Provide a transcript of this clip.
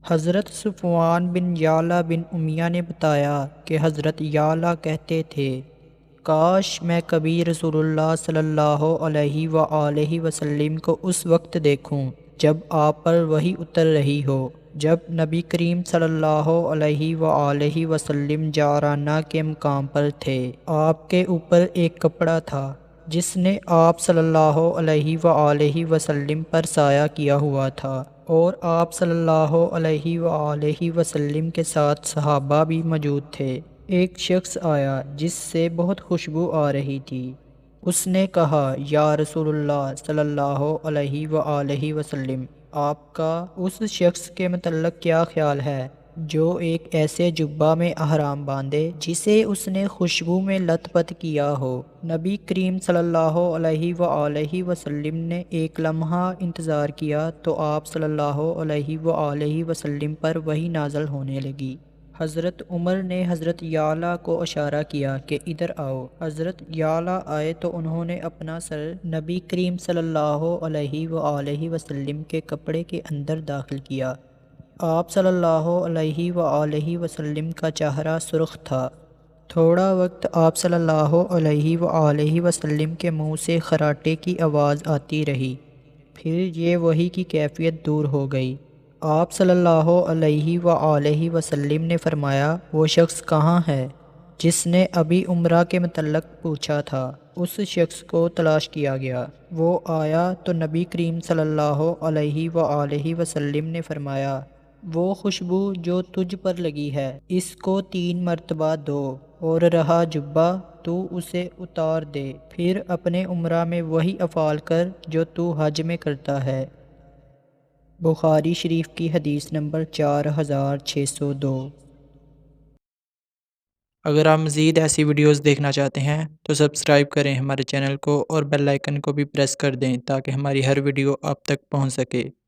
حضرت صفوان بن یعلا بن امیہ نے بتایا کہ حضرت یعلا کہتے تھے، کاش میں کبھی رسول اللہ صلی اللہ علیہ وآلہ وسلم کو اس وقت دیکھوں جب آپ پر وحی اتر رہی ہو، جب نبی کریم صلی اللہ علیہ وآلہ وسلم جعرانہ کے مقام پر تھے۔ آپ کے اوپر ایک کپڑا تھا جس نے آپ صلی اللہ علیہ وآلہ وسلم پر سایہ کیا ہوا تھا، اور آپ صلی اللہ علیہ وآلہ وسلم کے ساتھ صحابہ بھی موجود تھے۔ ایک شخص آیا جس سے بہت خوشبو آ رہی تھی۔ اس نے کہا، یا رسول اللہ صلی اللہ علیہ وآلہ وسلم، آپ کا اس شخص کے متعلق کیا خیال ہے جو ایک ایسے جبہ میں احرام باندھے جسے اس نے خوشبو میں لت پت کیا ہو؟ نبی کریم صلی اللہ علیہ وآلہ وسلم نے ایک لمحہ انتظار کیا تو آپ صلی اللہ علیہ وآلہ وسلم پر وحی نازل ہونے لگی۔ حضرت عمر نے حضرت یعلا کو اشارہ کیا کہ ادھر آؤ۔ حضرت یعلا آئے تو انہوں نے اپنا سر نبی کریم صلی اللہ علیہ وآلہ وسلم کے کپڑے کے اندر داخل کیا۔ آپ صلی اللہ علیہ وآلہ وسلم کا چہرہ سرخ تھا۔ تھوڑا وقت آپ صلی اللہ علیہ وآلہ وسلم کے منہ سے خراٹے کی آواز آتی رہی، پھر یہ وحی کی کیفیت دور ہو گئی۔ آپ صلی اللہ علیہ وآلہ وسلم نے فرمایا، وہ شخص کہاں ہے جس نے ابھی عمرہ کے متعلق پوچھا تھا؟ اس شخص کو تلاش کیا گیا۔ وہ آیا تو نبی کریم صلی اللہ علیہ وآلہ وسلم نے فرمایا، وہ خوشبو جو تجھ پر لگی ہے اس کو 3 مرتبہ دھو، اور رہا جبہ تو اسے اتار دے، پھر اپنے عمرہ میں وہی افعال کر جو تو حج میں کرتا ہے۔ بخاری شریف کی حدیث نمبر 4602۔ اگر آپ مزید ایسی ویڈیوز دیکھنا چاہتے ہیں تو سبسکرائب کریں ہمارے چینل کو، اور بیل آئیکن کو بھی پریس کر دیں تاکہ ہماری ہر ویڈیو آپ تک پہنچ سکے۔